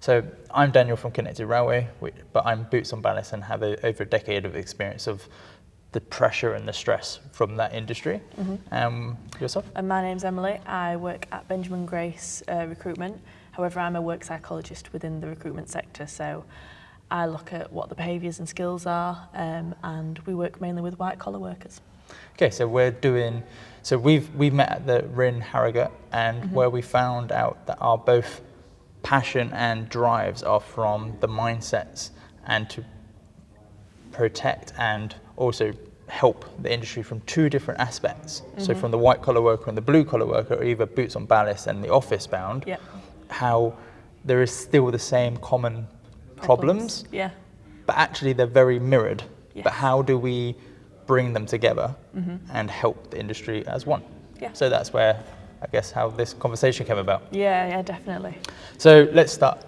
So I'm Daniel from Connected Railway, but I'm boots on ballast and have over a decade of experience of the pressure and the stress from that industry. Yourself? And my name's Emily. I work at Benjamin Grace Recruitment. However, I'm a work psychologist within the recruitment sector, so I look at what the behaviours and skills are, and we work mainly with white-collar workers. Okay, so we've met at the 𝗓𝗓𝗏, and where we found out that our both passion and drives are from the mindsets and to protect and also help the industry from two different aspects. So from the white-collar worker and the blue-collar worker, or either boots on ballast and the office-bound, how there is still the same common problems, but actually they're very mirrored. But how do we bring them together and help the industry as one? So that's where, I guess, how this conversation came about. Yeah, definitely. So let's start.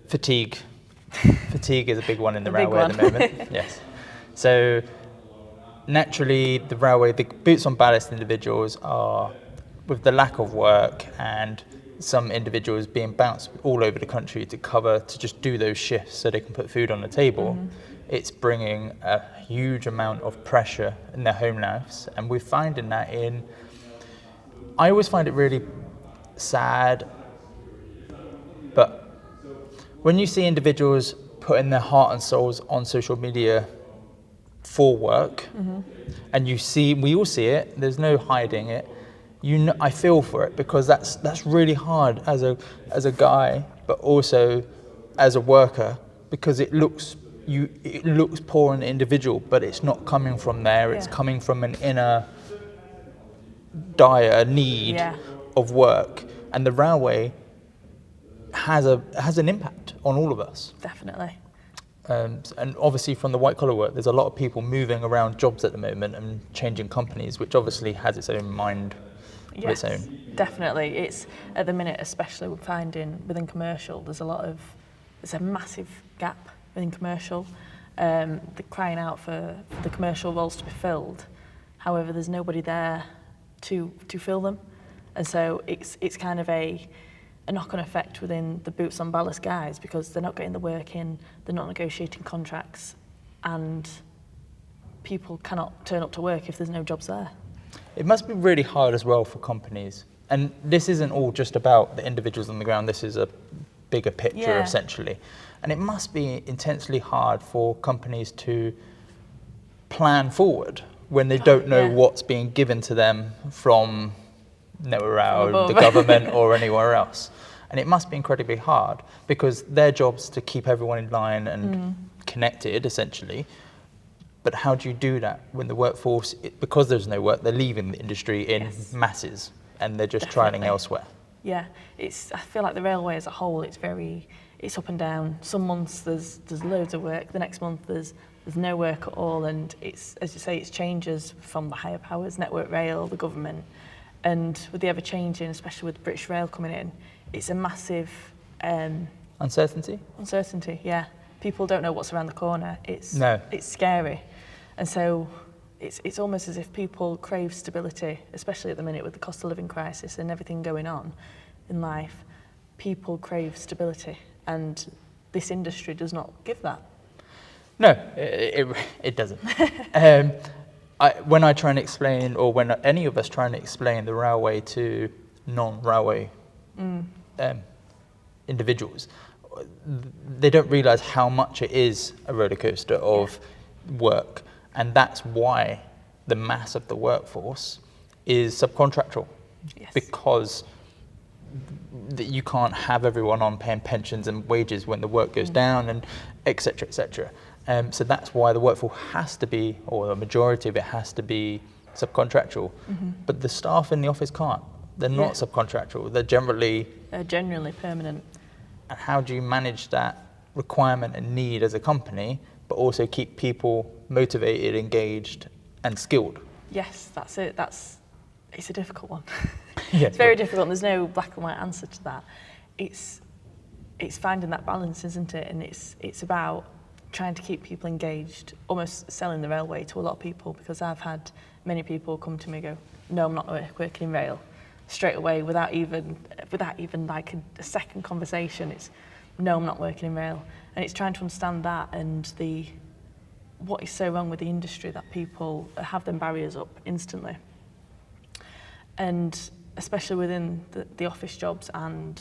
Fatigue. Fatigue is a big one in the railway at the moment. Yes. So naturally, the railway, the boots on ballast individuals are, with the lack of work and some individuals being bounced all over the country to just do those shifts so they can put food on the table, it's bringing a huge amount of pressure in their home lives. And we're finding that I always find it really sad, but when you see individuals putting their heart and souls on social media for work, and we all see it, there's no hiding it, I feel for it, because that's really hard as a guy, but also as a worker, because it looks poor on the individual, but it's not coming from there. It's coming from an inner dire need of work, and the railway has an impact on all of us. Definitely. And obviously from the white collar work, there's a lot of people moving around jobs at the moment and changing companies, which obviously has its own mind of its own. Definitely. It's at the minute, especially we're finding within commercial, there's a massive gap within commercial. They're crying out for the commercial roles to be filled. However, there's nobody there to fill them, and so it's kind of a knock-on effect within the boots on ballast guys, because they're not getting the work in, they're not negotiating contracts, and people cannot turn up to work if there's no jobs there. It must be really hard as well for companies, and this isn't all just about the individuals on the ground, this is a bigger picture essentially, and it must be intensely hard for companies to plan forward when they don't know what's being given to them from 𝗓𝗓𝗏, the government or anywhere else. And it must be incredibly hard, because their job's to keep everyone in line and connected essentially. But how do you do that when the workforce, because there's no work, they're leaving the industry in masses and they're just trialing elsewhere? Yeah, I feel like the railway as a whole, it's up and down. Some months there's loads of work, the next month there's no work at all, and it's, as you say, it's changes from the higher powers, Network Rail, the government, and with the ever-changing, especially with British Rail coming in, it's a massive uncertainty. Uncertainty, yeah. People don't know what's around the corner. It's scary, and so it's almost as if people crave stability, especially at the minute with the cost of living crisis and everything going on in life. People crave stability, and this industry does not give that. No, it doesn't. When I try and explain, or when any of us try and explain the railway to non-railway individuals, they don't realise how much it is a roller coaster of work, and that's why the mass of the workforce is subcontractual, because you can't have everyone on paying pensions and wages when the work goes down, and etc., etc. So that's why the workforce has to be, or the majority of it has to be, subcontractual. But the staff in the office can't. They're not subcontractual. They're generally permanent. And how do you manage that requirement and need as a company, but also keep people motivated, engaged, and skilled? Yes, that's it. It's a difficult one. It's very difficult. There's no black and white answer to that. It's finding that balance, isn't it? And it's about trying to keep people engaged, almost selling the railway to a lot of people, because I've had many people come to me and go, no, I'm not working in rail, straight away, without even like a second conversation. no, I'm not working in rail. And it's trying to understand that and what is so wrong with the industry that people have them barriers up instantly. And especially within the office jobs and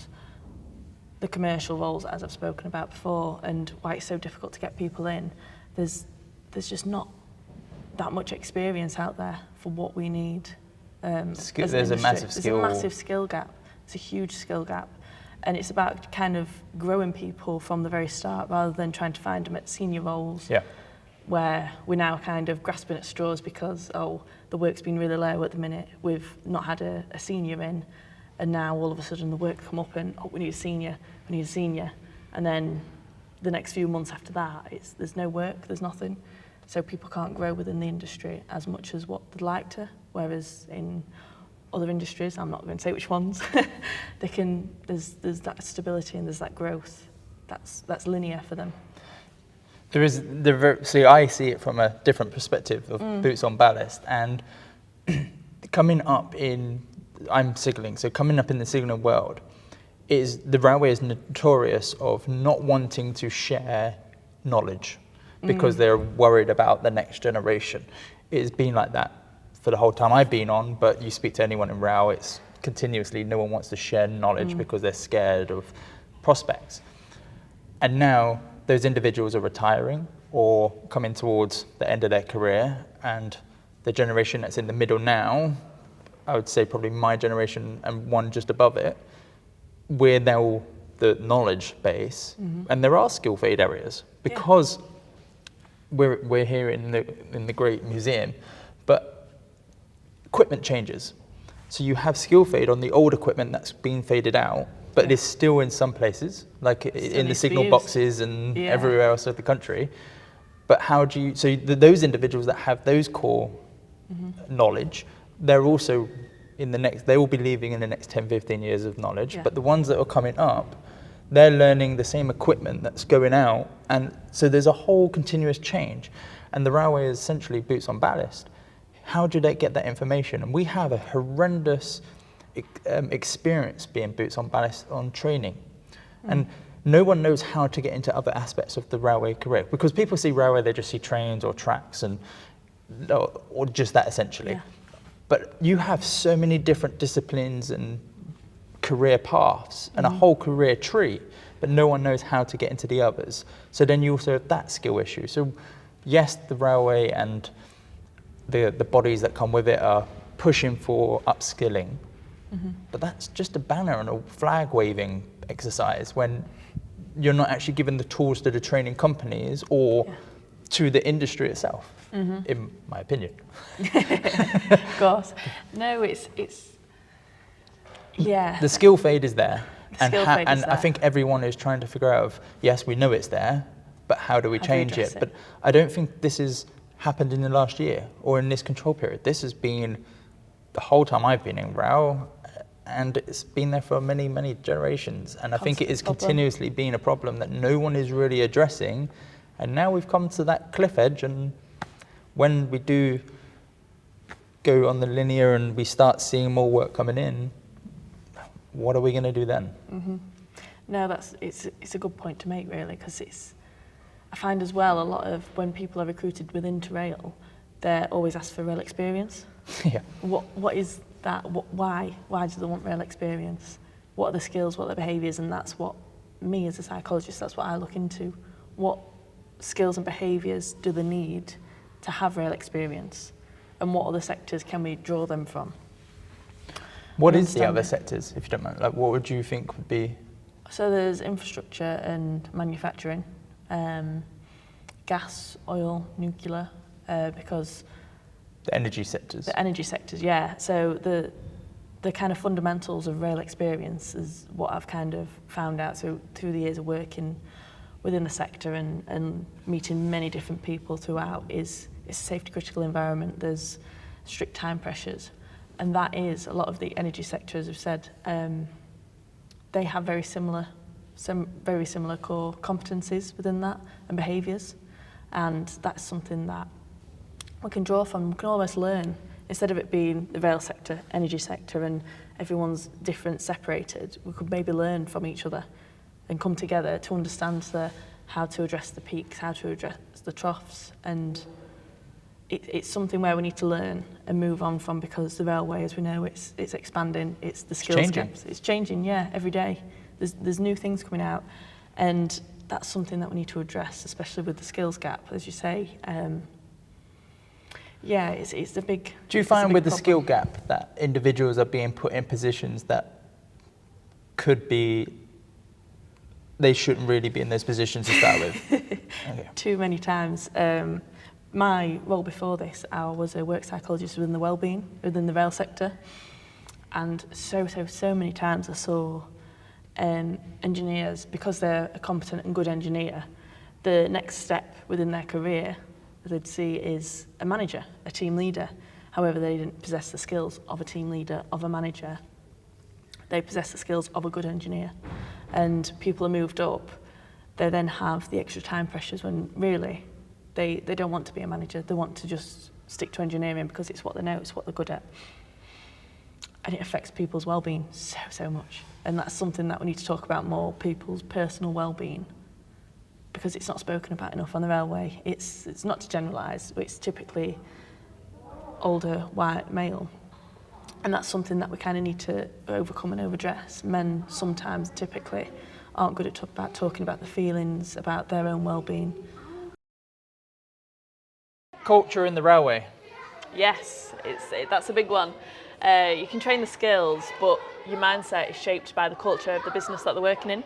the commercial roles, as I've spoken about before, and why it's so difficult to get people in, there's just not that much experience out there for what we need. There's a massive skill gap. It's a huge skill gap. And it's about kind of growing people from the very start rather than trying to find them at senior roles. Yeah. Where we're now kind of grasping at straws because, the work's been really low at the minute. We've not had a senior in, and now all of a sudden the work come up and, we need a senior. And then the next few months after that, there's no work, there's nothing. So people can't grow within the industry as much as what they'd like to, whereas in other industries, I'm not going to say which ones, there's that stability and there's that growth that's linear for them. So I see it from a different perspective of boots on ballast, and coming up I'm signalling, so coming up in the signalling world, the railway is notorious of not wanting to share knowledge because they're worried about the next generation. It's been like that for the whole time I've been on, but you speak to anyone in rail, it's continuously no one wants to share knowledge because they're scared of prospects. And now those individuals are retiring or coming towards the end of their career, and the generation that's in the middle now, I would say probably my generation and one just above it, we're now the knowledge base, and there are skill fade areas because we're here in the great museum, but equipment changes. So you have skill fade on the old equipment that's been faded out, but it is still in some places, like in the signal boxes and everywhere else of the country. But how do you, those individuals that have those core knowledge, they're also they will be leaving in the next 10, 15 years of knowledge, but the ones that are coming up, they're learning the same equipment that's going out. And so there's a whole continuous change. And the railway is essentially boots on ballast. How do they get that information? And we have a horrendous experience being boots on ballast on training. And no one knows how to get into other aspects of the railway career, because people see railway, they just see trains or tracks or just that essentially. But you have so many different disciplines and career paths and a whole career tree, but no one knows how to get into the others. So then you also have that skill issue. So yes, the railway and the bodies that come with it are pushing for upskilling, but that's just a banner and a flag waving exercise when you're not actually given the tools to the training companies or to the industry itself, in my opinion. Of course. No, it's The skill fade is there. And there. I think everyone is trying to figure out yes, we know it's there, but how do we change it? But I don't think this has happened in the last year or in this control period. This has been the whole time I've been in rail, and it's been there for many, many generations. And I think it is continuously been a problem that no one is really addressing. And now we've come to that cliff edge, and when we do go on the linear and we start seeing more work coming in, what are we going to do then? No, it's a good point to make, really, because I find as well a lot of when people are recruited within rail, they're always asked for rail experience. What is that? Why do they want rail experience? What are the skills? What are the behaviours? And that's what me as a psychologist, that's what I look into. What skills and behaviours do they need to have rail experience? And what other sectors can we draw them from? What is the other sectors, if you don't mind? Like, what would you think would be? So there's infrastructure and manufacturing, gas, oil, nuclear, because the energy sectors. The energy sectors, yeah. So the kind of fundamentals of rail experience is what I've kind of found out through the years of working within the sector and meeting many different people throughout is it's a safety critical environment. There's strict time pressures, and that is a lot of the energy sector, as I've said. They have some very similar core competencies within that and behaviours, and that's something that we can draw from. We can almost learn, instead of it being the rail sector, energy sector, and everyone's different, separated. We could maybe learn from each other and come together to understand how to address the peaks, how to address the troughs, and it's something where we need to learn and move on from, because the railway, as we know, it's expanding, it's the skills gaps. It's changing, yeah, every day. There's new things coming out, and that's something that we need to address, especially with the skills gap, as you say. Yeah, it's a big. Do you find with the skill gap that individuals are being put in positions that could be, they shouldn't really be in those positions to start with? Okay. Too many times. My role before this, I was a work psychologist within the wellbeing, within the rail sector. And so many times I saw engineers, because they're a competent and good engineer, the next step within their career they'd see is a manager, a team leader. However, they didn't possess the skills of a team leader, of a manager. They possess the skills of a good engineer. And people are moved up, they then have the extra time pressures when really they don't want to be a manager. They want to just stick to engineering because it's what they know, it's what they're good at. And it affects people's well-being so much. And that's something that we need to talk about more, people's personal well-being, because it's not spoken about enough on the railway. It's not to generalise, but it's typically older white male. And that's something that we kind of need to overcome and overaddress. Men sometimes typically aren't good at talking about the feelings, about their own well-being. Culture in the railway. Yes, that's a big one. You can train the skills, but your mindset is shaped by the culture of the business that they're working in.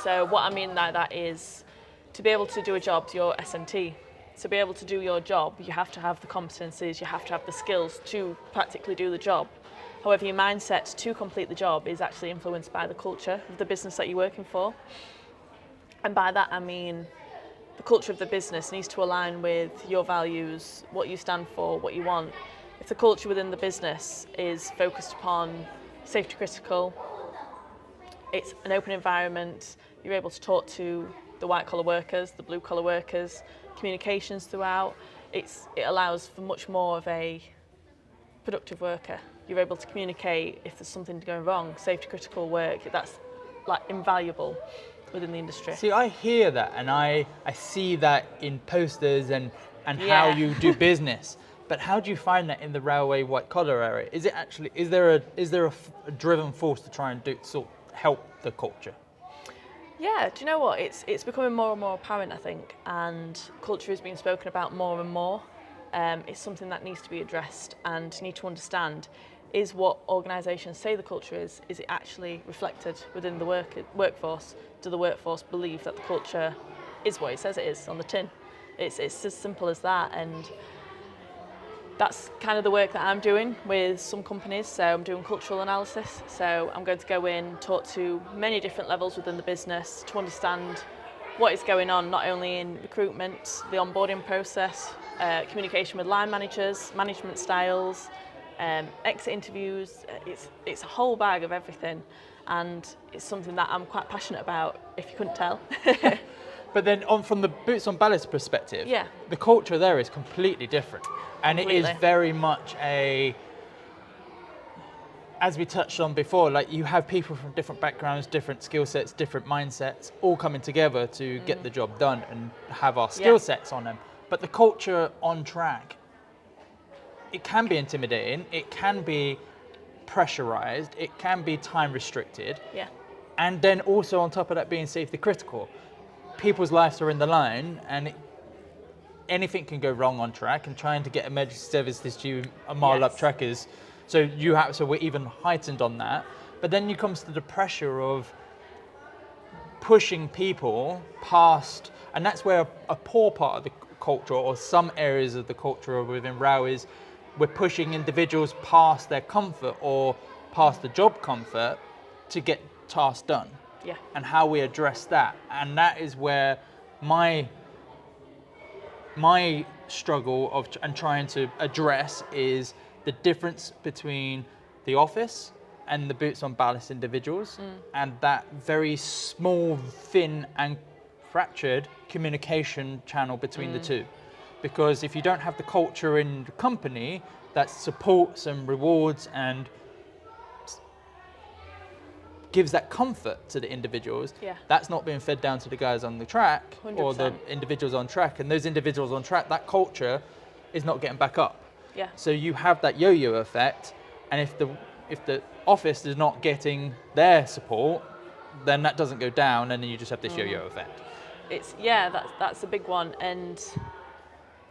So what I mean by that is, to be able to do a job, your SMT, to be able to do your job, you have to have the competencies, you have to have the skills to practically do the job. However, your mindset to complete the job is actually influenced by the culture of the business that you're working for. And by that I mean the culture of the business needs to align with your values, what you stand for, what you want. If the culture within the business is focused upon safety critical, it's an open environment, you're able to talk to the white collar workers, the blue collar workers, communications throughout, it allows for much more of a productive worker. You're able to communicate if there's something going wrong, safety critical work, that's like invaluable within the industry. See, I hear that and I see that in posters and how you do business. But how do you find that in the railway white collar area? Is there a driven force to try and help the culture? Yeah, do you know what? It's becoming more and more apparent, I think, and culture is being spoken about more and more. It's something that needs to be addressed and need to understand, is what organisations say the culture is it actually reflected within the workforce? Do the workforce believe that the culture is what it says it is on the tin? It's as simple as that, and that's kind of the work that I'm doing with some companies. So I'm doing cultural analysis. So I'm going to go in, talk to many different levels within the business to understand what is going on, not only in recruitment, the onboarding process, communication with line managers, management styles, exit interviews. It's a whole bag of everything, and it's something that I'm quite passionate about, if you couldn't tell. But then from the boots on ballast perspective, yeah, the culture there is completely different. And it is very much as we touched on before, like you have people from different backgrounds, different skill sets, different mindsets, all coming together to get the job done and have our skill sets on them. But the culture on track, it can be intimidating, it can be pressurized, it can be time restricted. Yeah. And then also on top of that being safety critical. People's lives are in the line, and anything can go wrong on track, and trying to get emergency services to you a mile up track is, so we're even heightened on that. But then you comes to the pressure of pushing people past, and that's where a poor part of the culture, or some areas of the culture within RAW, is we're pushing individuals past their comfort or past the job comfort to get tasks done. Yeah. And how we address that. And that is where my struggle and trying to address is the difference between the office and the boots on ballast individuals, and that very small, thin and fractured communication channel between the two. Because if you don't have the culture in the company that supports and rewards and gives that comfort to the individuals, Yeah. that's not being fed down to the guys on the track 100%. or the individuals on track. And those individuals on track, that culture is not getting back up. Yeah. So you have that yo-yo effect. And if the office is not getting their support, then that doesn't go down, and then you just have this yo-yo effect. That's a big one. And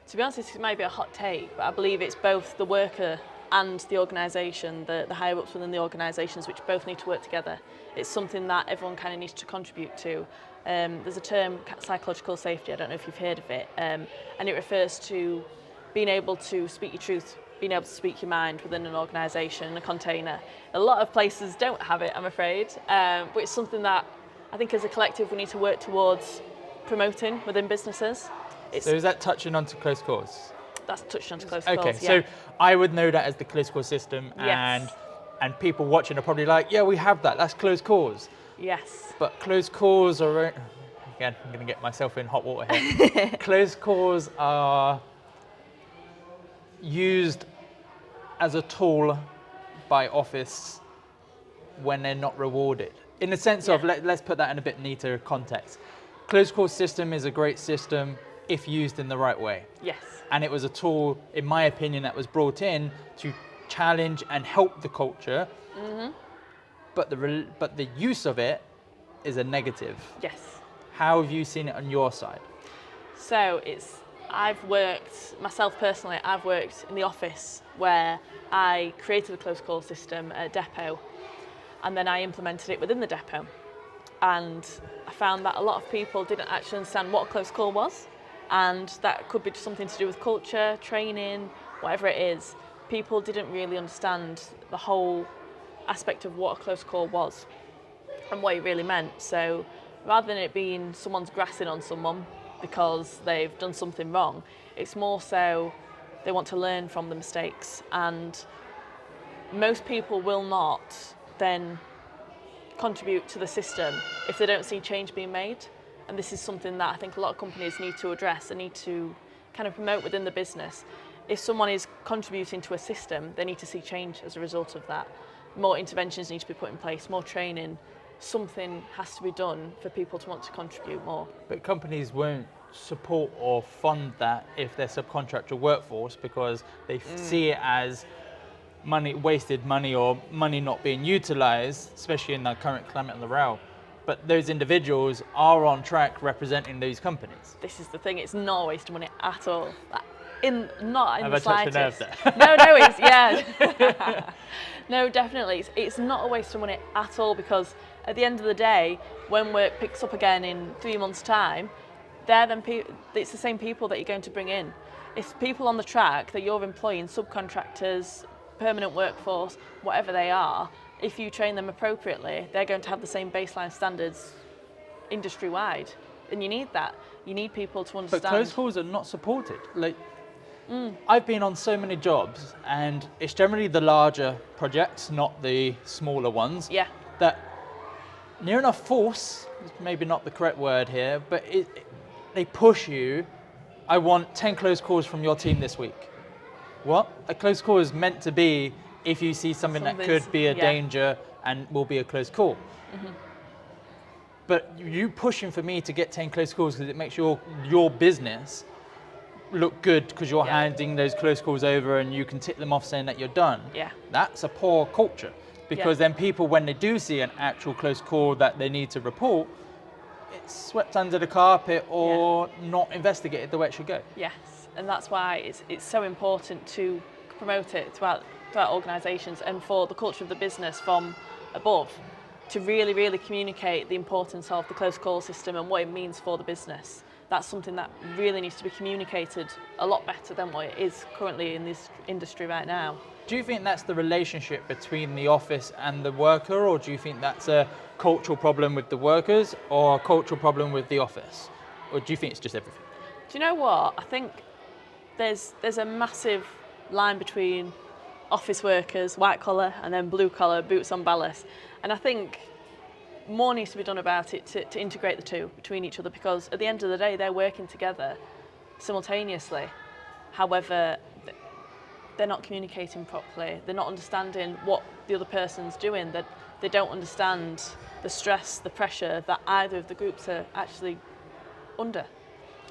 to be honest, this might be a hot take, but I believe it's both the worker and the organisation, the higher ups within the organisations, which both need to work together. It's something that everyone kind of needs to contribute to. There's a term, psychological safety, I don't know if you've heard of it, and it refers to being able to speak your truth, being able to speak your mind within an organisation, in a container. A lot of places don't have it, I'm afraid, but it's something that I think as a collective we need to work towards promoting within businesses. So is that touching onto close calls? That's touched on to close Okay, calls, so I would know that as the close call system, Yes. and people watching are probably like, yeah, we have that, that's close calls. Yes. But close calls are, again, I'm going to get myself in hot water here. Close calls are used as a tool by office when they're not rewarded. In the sense of, let's put that in a bit neater context. Close call system is a great system if used in the right way. Yes. And it was a tool, in my opinion, that was brought in to challenge and help the culture. But the use of it is a negative. Yes. How have you seen it on your side? So I've worked, myself personally, I've worked in the office where I created a close call system at a depot, and then I implemented it within the depot. And I found that a lot of people didn't actually understand what a close call was. And that could be something to do with culture, training, whatever it is. People didn't really understand the whole aspect of what a close call was and what it really meant. So rather than it being someone's grassing on someone because they've done something wrong, it's more so they want to learn from the mistakes. And most people will not then contribute to the system if they don't see change being made. And this is something that I think a lot of companies need to address and need to kind of promote within the business. If someone is contributing to a system, they need to see change as a result of that. More interventions need to be put in place, more training. Something has to be done for people to want to contribute more. But companies won't support or fund that if they're subcontractor workforce, because they see it as wasted money or money not being utilised, especially in the current climate on the rail. But those individuals are on track representing those companies. This is the thing, it's not a waste of money at all. Not in Have the I touched a nerve slightest. there? No, it's, yeah. No, definitely. It's not a waste of money at all, because at the end of the day, when work picks up again in 3 months' time, it's the same people that you're going to bring in. It's people on the track that you're employing, subcontractors, permanent workforce, whatever they are. If you train them appropriately, they're going to have the same baseline standards industry-wide. And you need that. You need people to understand. But close calls are not supported. I've been on so many jobs, and it's generally the larger projects, not the smaller ones. Yeah. That near enough force, maybe not the correct word here, but they push you. I want 10 close calls from your team this week. What? A close call is meant to be if you see something that could be a danger and will be a close call. But you pushing for me to get 10 close calls because it makes your business look good because you're handing those close calls over and you can tick them off saying that you're done. Yeah. That's a poor culture, because then people, when they do see an actual close call that they need to report, it's swept under the carpet or not investigated the way it should go. Yes, and that's why it's so important to promote it throughout organisations and for the culture of the business from above, to really, really communicate the importance of the close call system and what it means for the business. That's something that really needs to be communicated a lot better than what it is currently in this industry right now. Do you think that's the relationship between the office and the worker, or do you think that's a cultural problem with the workers or a cultural problem with the office? Or do you think it's just everything? Do you know what? I think there's a massive line between office workers, white collar, and then blue collar, boots on ballast. And I think more needs to be done about it to integrate the two between each other, because at the end of the day, they're working together simultaneously. However, they're not communicating properly. They're not understanding what the other person's doing. They're they don't understand the stress, the pressure that either of the groups are actually under.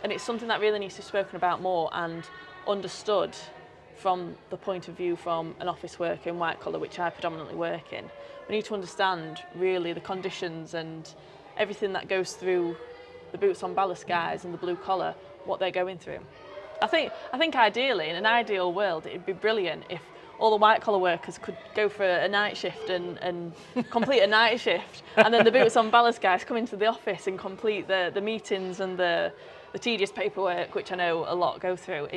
And it's something that really needs to be spoken about more and understood from the point of view from an office worker in white collar, which I predominantly work in. We need to understand really the conditions and everything that goes through the boots on ballast guys and the blue collar, what they're going through. I think ideally, in an ideal world, it'd be brilliant if all the white collar workers could go for a night shift and complete a night shift, and then the boots on ballast guys come into the office and complete the meetings and the tedious paperwork, which I know a lot go through.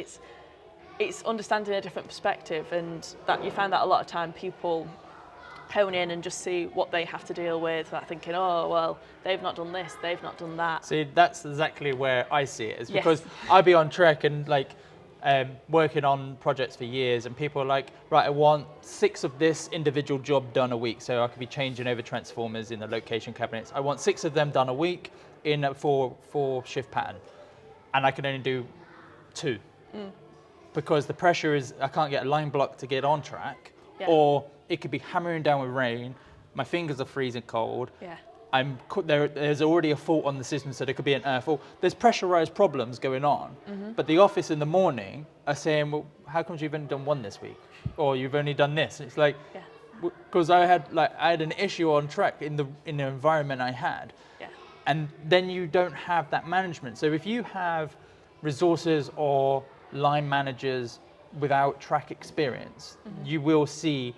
It's understanding a different perspective, and that you find that a lot of time people hone in and just see what they have to deal with, like thinking, oh, well, they've not done this, they've not done that. See, that's exactly where I see it. It's because I'd be on Trek and like working on projects for years, and people are like, right, I want 6 of this individual job done a week. So I could be changing over transformers in the location cabinets. I want 6 of them done a week in a 4 shift pattern. And I can only do 2. Because the pressure is, I can't get a line block to get on track, or it could be hammering down with rain, my fingers are freezing cold, there's already a fault on the system, so there could be an air fault. There's pressurized problems going on, but the office in the morning are saying, well, how come you've only done 1 this week? Or you've only done this? It's like, because I had an issue on track in the environment I had. And then you don't have that management. So if you have resources or line managers without track experience, you will see,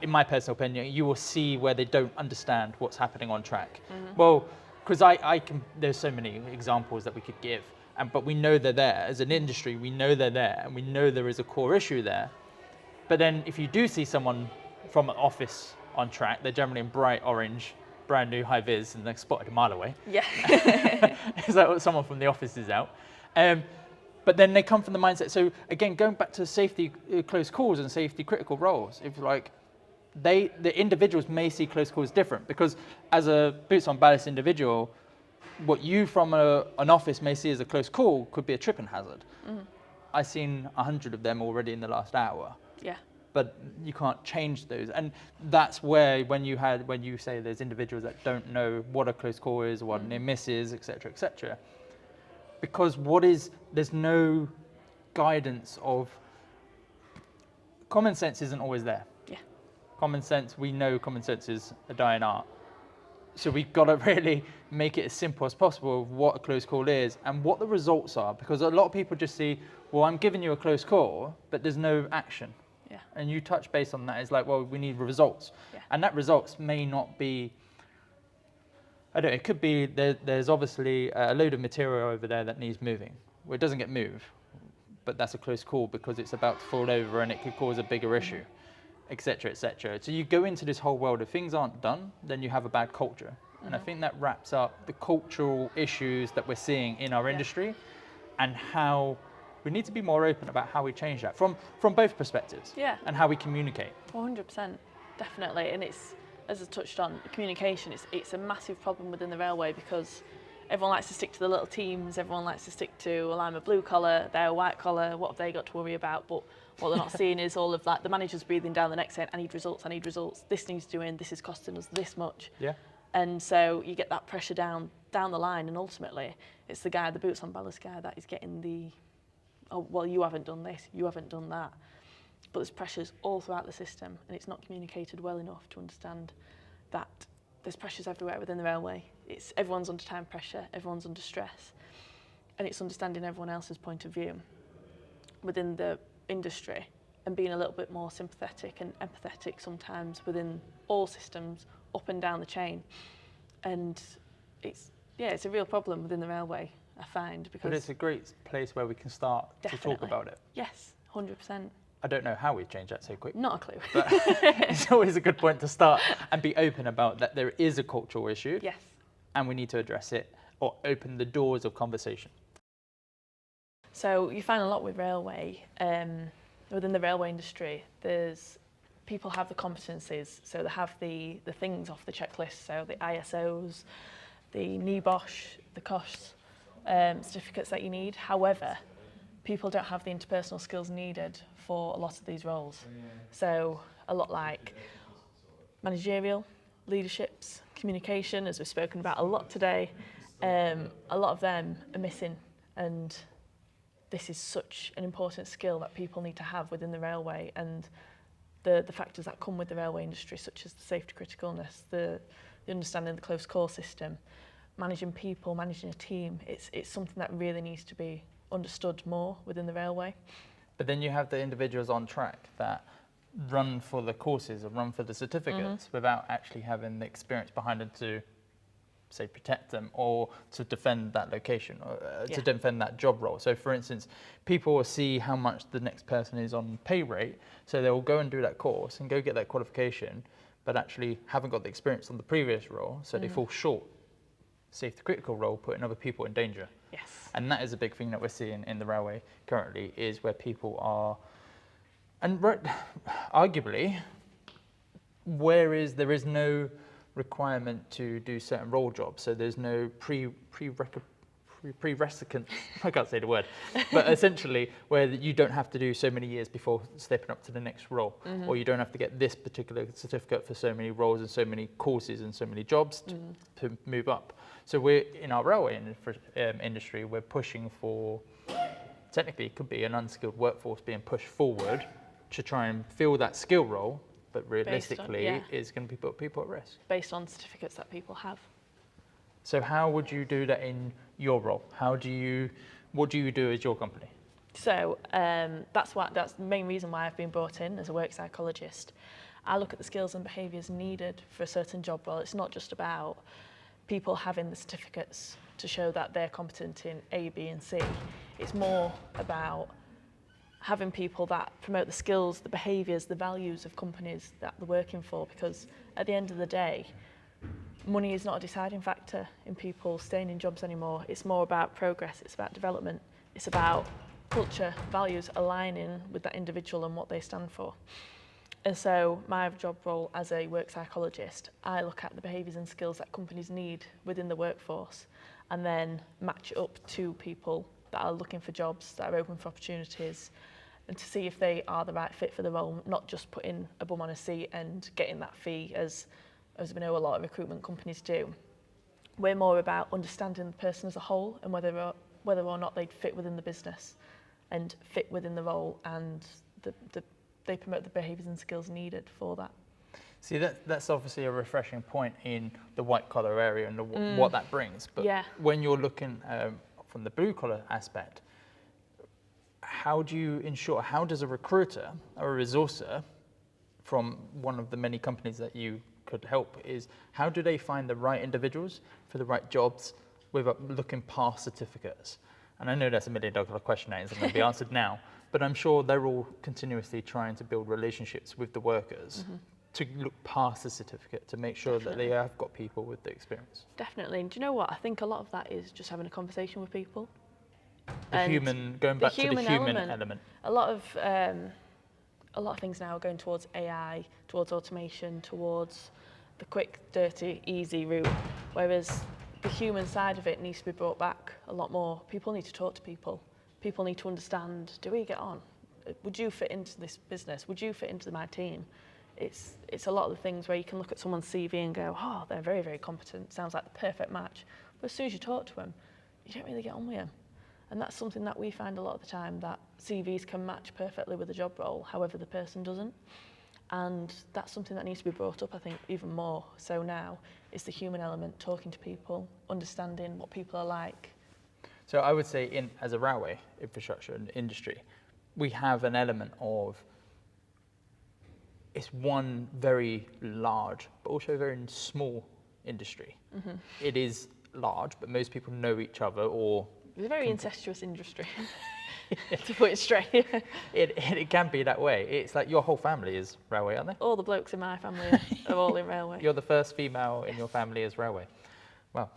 in my personal opinion, you will see where they don't understand what's happening on track. Well, because there's so many examples that we could give, but we know they're there. As an industry, we know they're there, and we know there is a core issue there. But then if you do see someone from an office on track, they're generally in bright orange, brand new high-vis, and they're spotted a mile away. Is that what someone from the office is out? But then they come from the mindset. So again, going back to safety close calls and safety critical roles, if like the individuals may see close calls different, because as a boots on ballast individual, what you from an office may see as a close call could be a tripping hazard. I've seen 100 of them already in the last hour. But you can't change those, and that's where when you say there's individuals that don't know what a close call is, what a near miss is, etc., because there's no guidance of common sense isn't always there. Common sense, we know common sense is a dying art, so we've got to really make it as simple as possible of what a close call is and what the results are, because a lot of people just see, well, I'm giving you a close call, but there's no action. And you touch base on that. It's like, well, we need results. And that results may not be, I don't know, it could be there's obviously a load of material over there that needs moving. Well, it doesn't get moved, but that's a close call because it's about to fall over and it could cause a bigger issue, etc., etc. So you go into this whole world. If things aren't done, then you have a bad culture. And I think that wraps up the cultural issues that we're seeing in our industry, and how we need to be more open about how we change that from both perspectives, and how we communicate. 100%, definitely. And it's, as I touched on, communication, it's a massive problem within the railway, because everyone likes to stick to the little teams, everyone likes to stick to, well, I'm a blue collar, they're a white collar, what have they got to worry about? But what they're not seeing is all of that, the manager's breathing down the neck saying, I need results, this needs doing, this is costing us this much. And so you get that pressure down the line, and ultimately it's the guy, the boots on ballast guy, that is getting the, oh, well, you haven't done this, you haven't done that. But there's pressures all throughout the system, and it's not communicated well enough to understand that there's pressures everywhere within the railway. Everyone's under time pressure, everyone's under stress, and it's understanding everyone else's point of view within the industry and being a little bit more sympathetic and empathetic sometimes within all systems up and down the chain. And it's a real problem within the railway, I find, because... But it's a great place where we can start to talk about it. Yes, 100%. I don't know how we change that so quick. Not a clue. But it's always a good point to start and be open about that there is a cultural issue. And we need to address it or open the doors of conversation. So you find a lot with railway, within the railway industry, people have the competencies, so they have the things off the checklist, so the ISOs, the 𝗍𝗡𝗍, the 𝗘𝗺𝗓 certificates that you need. However, people don't have the interpersonal skills needed for a lot of these roles. So a lot like managerial, leaderships, communication, as we've spoken about a lot today. A lot of them are missing, and this is such an important skill that people need to have within the railway, and the factors that come with the railway industry, such as the safety criticalness, the understanding the close call system, managing people, managing a team. It's something that really needs to be understood more within the railway. But then you have the individuals on track that run for the courses or run for the certificates without actually having the experience behind them to, say, protect them or to defend that location or to defend that job role. So for instance, people will see how much the next person is on pay rate, so they'll go and do that course and go get that qualification, but actually haven't got the experience on the previous role, so they fall short. Safety critical role, putting other people in danger. Yes. And that is a big thing that we're seeing in the railway currently, is where people are, and arguably, there is no requirement to do certain role jobs, so there's no prerequisite, I can't say the word, but essentially where you don't have to do so many years before stepping up to the next role, or you don't have to get this particular certificate for so many roles and so many courses and so many jobs to move up. So we're, in our railway industry, we're pushing for, technically it could be an unskilled workforce being pushed forward to try and fill that skill role, but realistically is going to put people at risk. Based on certificates that people have. So how would you do that in your role? What do you do as your company? So that's the main reason why I've been brought in as a work psychologist. I look at the skills and behaviours needed for a certain job role. It's not just about people having the certificates to show that they're competent in A, B and C. It's more about having people that promote the skills, the behaviours, the values of companies that they're working for, because at the end of the day, money is not a deciding factor in people staying in jobs anymore. It's more about progress, it's about development, it's about culture, values aligning with that individual and what they stand for. And so my job role as a work psychologist, I look at the behaviours and skills that companies need within the workforce and then match it up to people that are looking for jobs, that are open for opportunities, and to see if they are the right fit for the role, not just putting a bum on a seat and getting that fee as we know a lot of recruitment companies do. We're more about understanding the person as a whole and whether or not they'd fit within the business and fit within the role, and they promote the behaviours and skills needed for that. See, that's obviously a refreshing point in the white collar area and what that brings. But when you're looking from the blue collar aspect, how does a recruiter or a resourcer from one of the many companies that you could help, is how do they find the right individuals for the right jobs without looking past certificates? And I know that's a $1 million question that isn't going to be answered now, but I'm sure they're all continuously trying to build relationships with the workers to look past the certificate, to make sure that they have got people with the experience. Definitely. And do you know what? I think a lot of that is just having a conversation with people. Going back to the human element. A lot of things now are going towards AI, towards automation, towards the quick, dirty, easy route, whereas the human side of it needs to be brought back a lot more. People need to talk to people. People need to understand, do we get on? Would you fit into this business? Would you fit into my team? It's a lot of the things where you can look at someone's CV and go, oh, they're very, very competent, sounds like the perfect match. But as soon as you talk to them, you don't really get on with them. And that's something that we find a lot of the time, that CVs can match perfectly with the job role, however the person doesn't. And that's something that needs to be brought up, I think, even more so now, is the human element, talking to people, understanding what people are like. So I would say as a railway infrastructure and industry, we have an element of, it's one very large, but also very small industry. It is large, but most people know each other, or it's a very incestuous industry, to put it straight. It can be that way. It's like your whole family is railway, aren't they? All the blokes in my family are all in railway. You're the first female in your family as railway. Wow.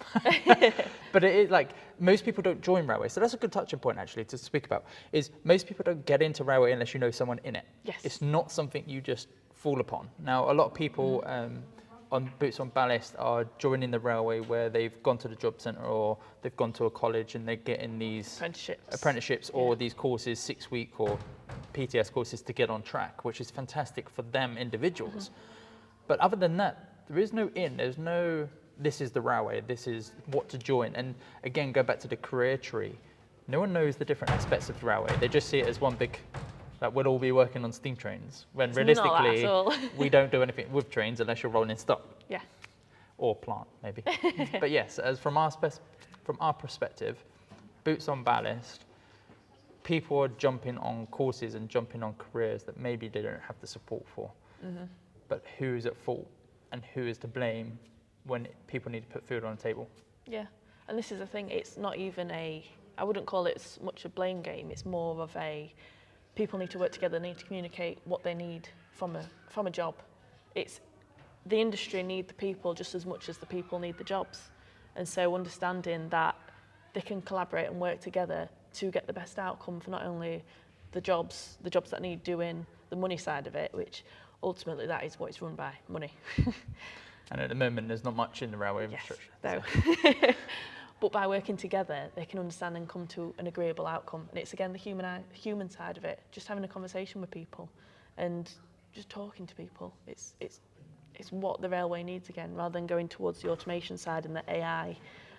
But it is like, most people don't join railway. So that's a good touching point actually to speak about, is most people don't get into railway unless you know someone in it. Yes. It's not something you just fall upon. Now, a lot of people on Boots on Ballast are joining the railway where they've gone to the job centre or they've gone to a college and they're getting these apprenticeships or these courses, 6-week or PTS courses to get on track, which is fantastic for them individuals. But other than that, there is no in. There's no, this is the railway, this is what to join. And again, go back to the career tree. No one knows the different aspects of the railway. They just see it as one big, that we'll all be working on steam trains. When It's realistically, not that at all. we don't do anything with trains unless you're rolling stock. Yeah. Or plant, maybe. But yes, as from our perspective, boots on ballast, people are jumping on courses and jumping on careers that maybe they don't have the support for. But who is at fault and who is to blame when people need to put food on the table? Yeah, and this is the thing, it's not even I wouldn't call it as much a blame game, it's more of people need to work together, need to communicate what they need from a job. It's the industry need the people just as much as the people need the jobs. And so understanding that they can collaborate and work together to get the best outcome for not only the jobs that need doing, the money side of it, which ultimately that is what it's run by, money. And at the moment, there's not much in the railway infrastructure. No. But by working together, they can understand and come to an agreeable outcome. And it's again the human side of it, just having a conversation with people and just talking to people. It's what the railway needs again, rather than going towards the automation side and the AI.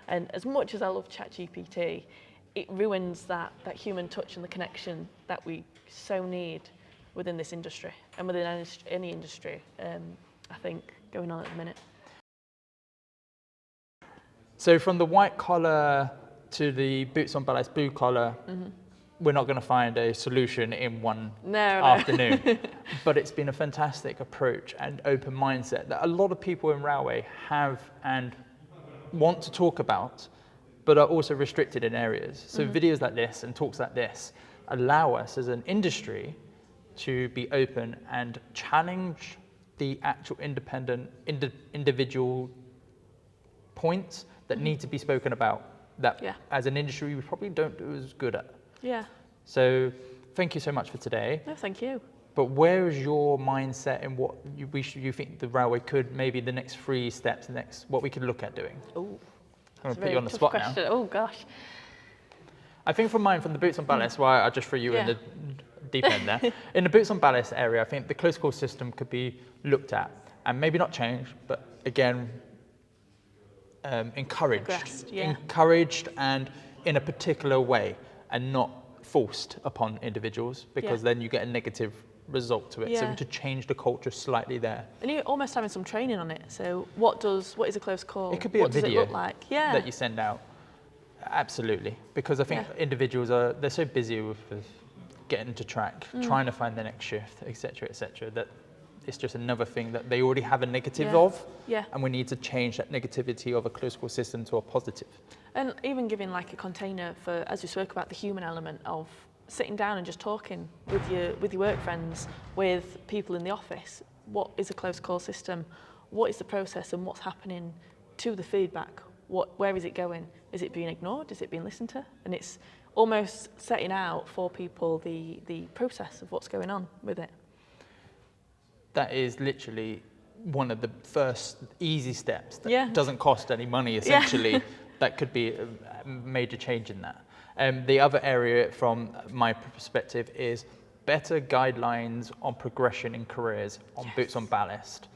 And as much as I love ChatGPT, it ruins that human touch and the connection that we so need within this industry and within any industry, I think, going on at the minute. So from the white collar to the boots on ballast blue collar, we're not going to find a solution in one afternoon. But it's been a fantastic approach and open mindset that a lot of people in railway have and want to talk about, but are also restricted in areas. So videos like this and talks like this allow us as an industry to be open and challenge the actual individual points that need to be spoken about that as an industry we probably don't do as good at. Yeah. So thank you so much for today. No, thank you. But where is your mindset and what you think the railway could, maybe the next 3 steps, what we could look at doing? Oh, I'm going to put you on the spot question. now. Oh gosh. I think from the boots on ballast, why I just threw you in the deep end there. In the boots on ballast area, I think the close call system could be looked at and maybe not changed, but again, encouraged and in a particular way and not forced upon individuals, because then you get a negative result to it. So to change the culture slightly there. And you're almost having some training on it. So what is a close call? It could be what a video does it look like? that you send out. Absolutely. Because I think individuals they're so busy with getting to track, trying to find the next shift, etc., that it's just another thing that they already have a negative of. Yeah. And we need to change that negativity of a close call system to a positive. And even giving like a container for, as we spoke about, the human element of sitting down and just talking with your work friends, with people in the office. What is a close call system? What is the process and what's happening to the feedback? Where is it going? Is it being ignored? Is it being listened to? And it's almost setting out for people the process of what's going on with it. That is literally one of the first easy steps that doesn't cost any money, essentially. That could be a major change in that. The other area from my perspective is better guidelines on progression in careers on boots on ballast.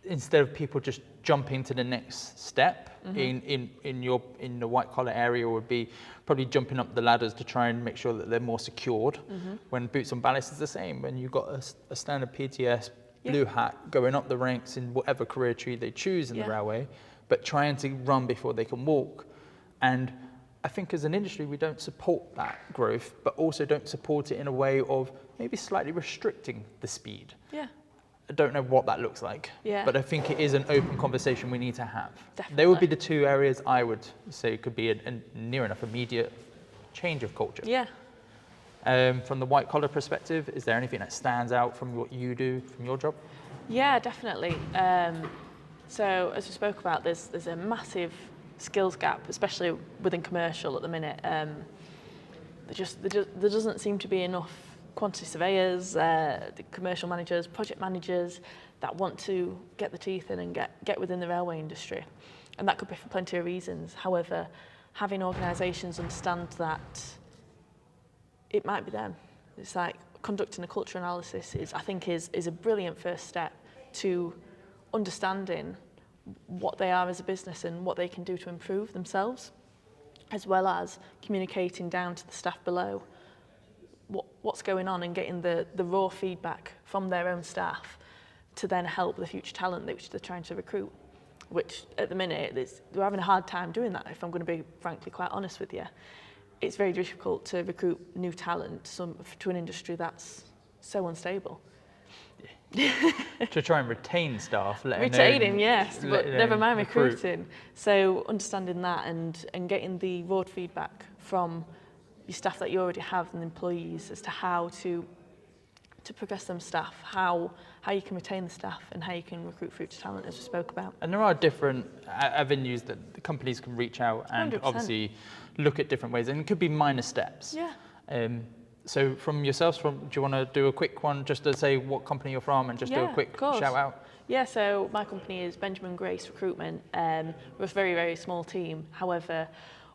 Instead of people just jumping to the next step in the white collar area, would be probably jumping up the ladders to try and make sure that they're more secured. When boots on ballast is the same. When you've got a standard PTS, blue hat, going up the ranks in whatever career tree they choose in the railway, but trying to run before they can walk. And I think as an industry, we don't support that growth, but also don't support it in a way of maybe slightly restricting the speed. I don't know what that looks like, but I think it is an open conversation we need to have. Definitely. They would be the 2 areas I would say could be a near enough immediate change of culture. From the white collar perspective, is there anything that stands out from what you do, from your job? Yeah, definitely. So as we spoke about, there's a massive skills gap, especially within commercial at the minute. There doesn't seem to be enough quantity surveyors, the commercial managers, project managers that want to get the teeth in and get within the railway industry. And that could be for plenty of reasons. However, having organisations understand that it might be them. It's like conducting a culture analysis is a brilliant first step to understanding what they are as a business and what they can do to improve themselves, as well as communicating down to the staff below what's going on and getting the raw feedback from their own staff to then help the future talent which they're trying to recruit, which at the minute they're having a hard time doing that, if I'm going to be frankly quite honest with you. It's very difficult to recruit new talent to an industry that's so unstable. To try and retain staff, retaining, yes, but never mind recruiting. So understanding that and getting the raw feedback from your staff that you already have and employees as to how to progress them staff, how you can retain the staff and how you can recruit future talent, as we spoke about. And there are different avenues that the companies can reach out and 100%. obviously look at different ways, and it could be minor steps. Yeah. So from yourselves, do you want to do a quick one just to say what company you're from and just do a quick shout out? Yeah, so my company is Benjamin Grace Recruitment. We're a very, very small team. However,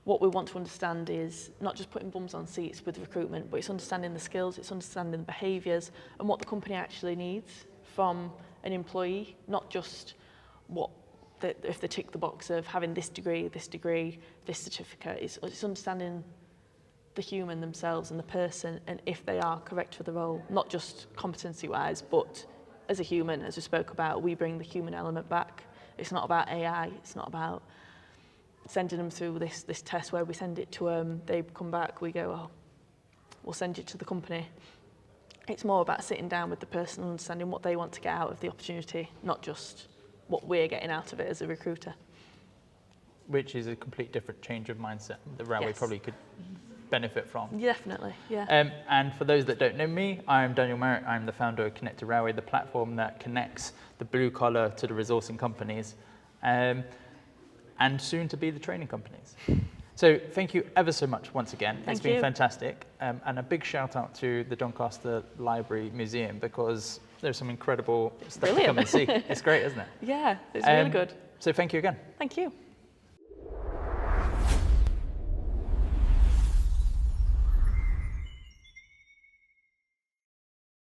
what we want to understand is not just putting bums on seats with recruitment, but it's understanding the skills, it's understanding the behaviours and what the company actually needs from an employee, not just if they tick the box of having this degree, this certificate. It's understanding the human themselves and the person and if they are correct for the role, not just competency-wise, but as a human, as we spoke about, we bring the human element back. It's not about AI, it's not about sending them through this test where we send it to them, they come back, we go, oh, we'll send it to the company. It's more about sitting down with the person and understanding what they want to get out of the opportunity, not just what we're getting out of it as a recruiter. Which is a complete different change of mindset the railway probably could benefit from. Definitely, yeah. And for those that don't know me, I'm 𝗓𝗚𝗏. I'm the founder of 𝗓𝗓𝗏𝗏, the platform that connects the blue collar to the resourcing companies. And soon to be the training companies. So thank you ever so much once again. It's been fantastic. And a big shout out to the Doncaster Library Museum because there's some incredible stuff to come and see. It's great, isn't it? Yeah, it's really good. So thank you again. Thank you.